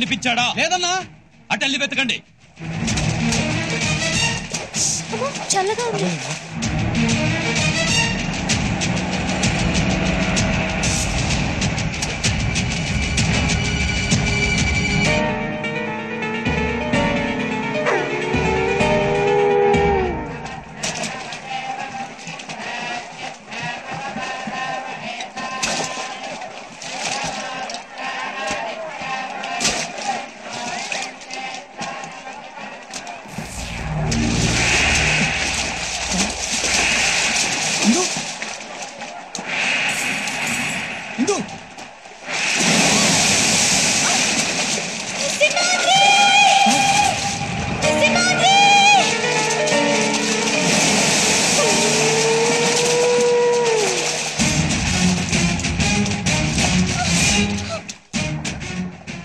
కనిపించాడా? లేదన్నా. అటెళ్ళి వెతకండి. చల్లగా ఉంది.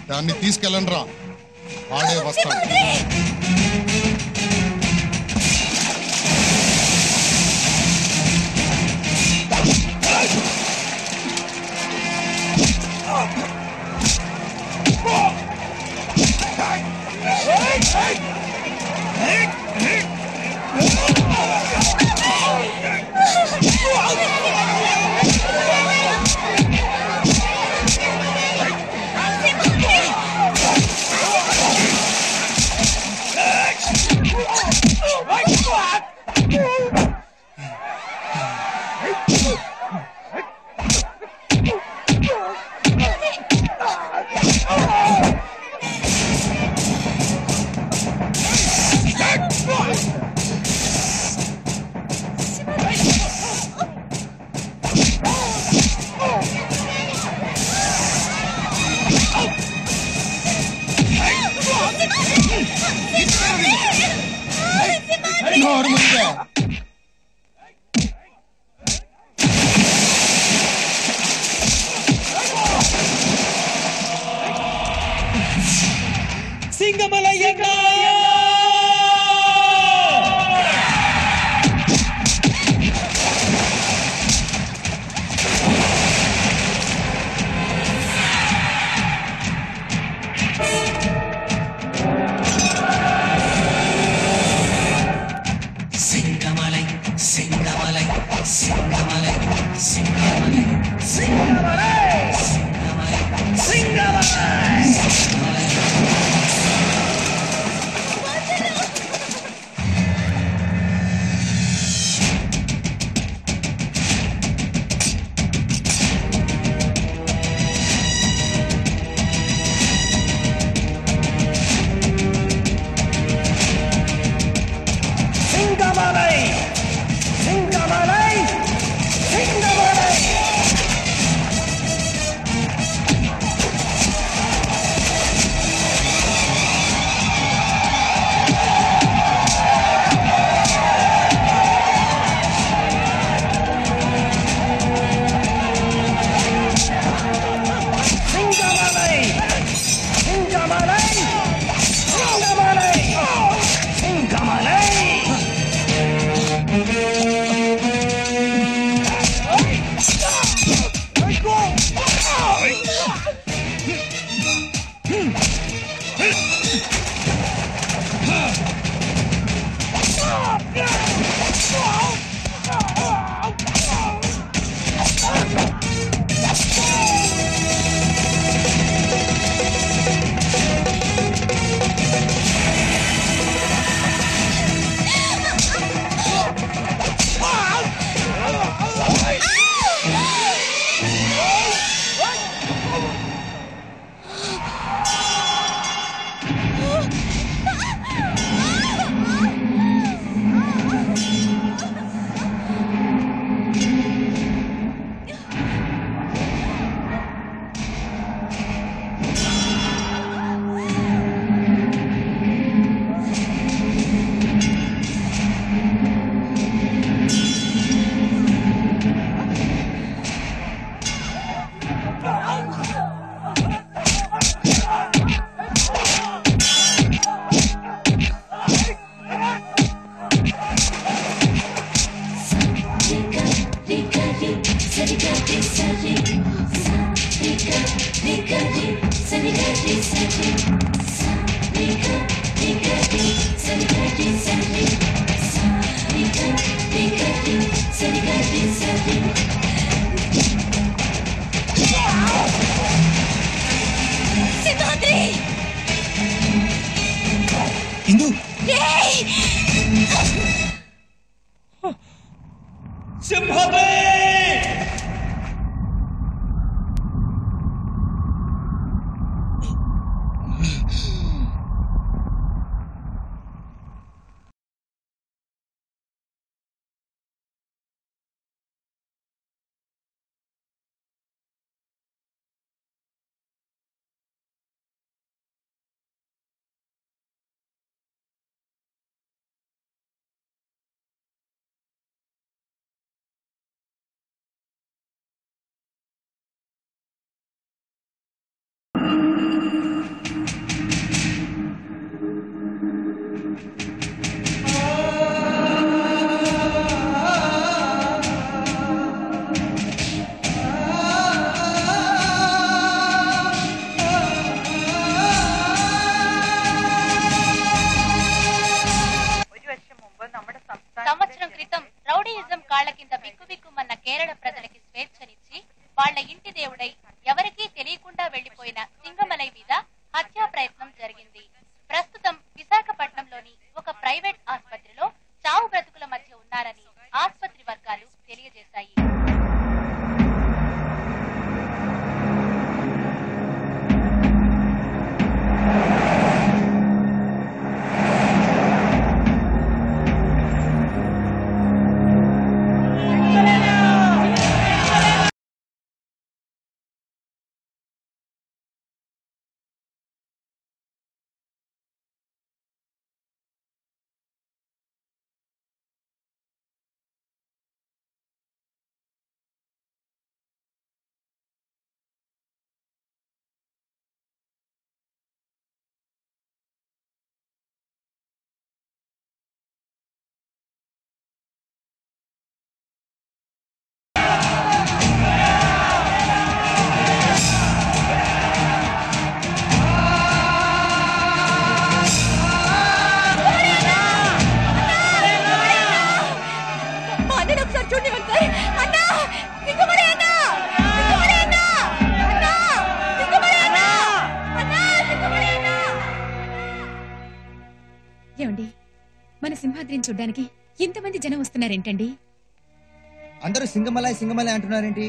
దాన్ని తీసుకెళ్ళండి రా, వాడే వస్తాడు. ఇందు సింహాద్రి సంవత్సరం క్రితం రౌడీయిజం కాళ్ల కింద బిక్కుబిక్కుమన్న కేరళ ప్రజలకి స్వేచ్ఛనిచ్చి వాళ్ల ఇంటి దేవుడై ఎవరికీ తెలియకుండా వెళ్లిపోయిన సింగమలై మీద హత్యా ప్రయత్నం జరిగింది. ప్రస్తుతం విశాఖపట్నంలోని ఒక ప్రైవేట్ ఆసుపత్రిలో చావు బ్రతుకుల మధ్య ఉన్నారని ఆసుపత్రి వర్గాలు తెలియజేశాయి. ఏమండి, మన సింహాద్రిని చూడ్డానికి ఇంతమంది జనం వస్తున్నారేంటండి? అందరూ సింగమలై సింగమలై అంటున్నారేంటి?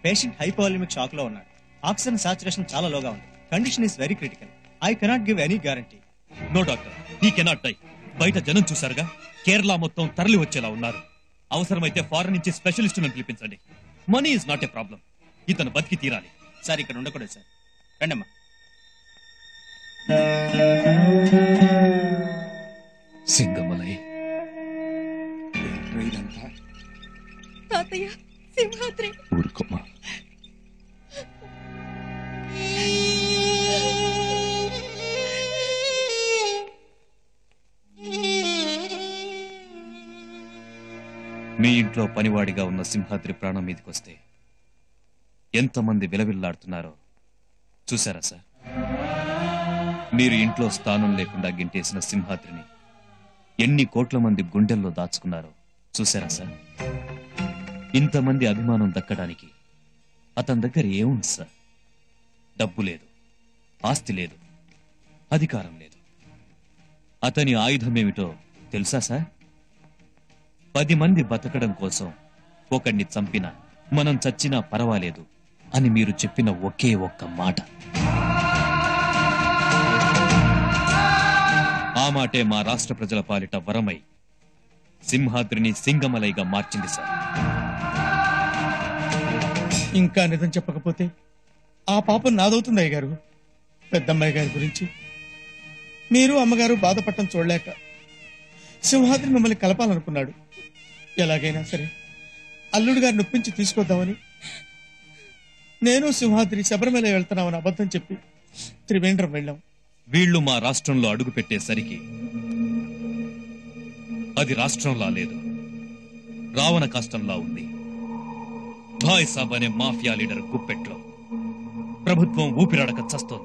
పేషెంట్ హైపోవాలిమిక్ షాక్ లో ఉన్నాడు. ఆక్సిజన్ సాచురేషన్ చాలా లోగా ఉంది. Condition is very critical. I cannot give any guarantee. No doctor, he cannot die. బయట జనం చూసారుగా, కేరళ మొత్తం తరలి వచ్చేలా ఉన్నారు. అవసరమైతే ఫారెన్ నుంచి స్పెషలిస్టులను పిలిపించండి. Money is not a problem. ఇతను బతికి తీరాలి. సార్ ఇక్కడ ఉండకూడదు సార్. రండమ్మా. సింగమలై తాతయ్య, సింహాద్రి. ఊరుకోమా. మీ ఇంట్లో పనివాడిగా ఉన్న సింహాద్రి ప్రాణం మీదకొస్తే ఎంతమంది విలవిల్లాడుతున్నారో చూసారా సార్? మీరు ఇంట్లో స్థానం లేకుండా గింటేసిన సింహాద్రిని ఎన్ని కోట్ల మంది గుండెల్లో దాచుకున్నారో చూసారా సార్? ఇంతమంది అభిమానం దక్కడానికి అతని దగ్గర ఏముంది సార్? డబ్బు లేదు, ఆస్తి లేదు, అధికారం లేదు. అతని ఆయుధమేమిటో తెలుసా సార్? 10 మంది బతకడం కోసం ఒకడిని చంపినా మనం చచ్చినా పర్వాలేదు అని మీరు చెప్పిన ఒకే ఒక్క మాట. ఆ మాటే మా రాష్ట్ర ప్రజల పాలిట వరమై సింహాద్రిని సింగమలైగా మార్చింది సార్. ఇంకా నిజం చెప్పకపోతే ఆ పాపం నాదవుతుంది అయ్యగారు. పెద్దమ్మాయి గారి గురించి మీరు అమ్మగారు బాధపడటం చూడలేక సింహాద్రి మిమ్మల్ని కలపాలనుకున్నాడు. ఎలాగైనా సరే అల్లుడు గారిని నొప్పించి తీసుకొద్దామని నేను సింహాద్రి శబరిమల వెళ్తున్నామని అబద్ధం చెప్పి త్రివేంద్రం వెళ్ళాం. వీళ్లు మా రాష్ట్రంలో అడుగు పెట్టేసరికి అది రాష్ట్రంలా లేదు, రావణ కాష్టంలా ఉంది. భాయ్ సాబ్ అనే మాఫియా లీడర్ గుప్పెట్లో ప్రభుత్వం ఊపిరాడక చస్తోంది.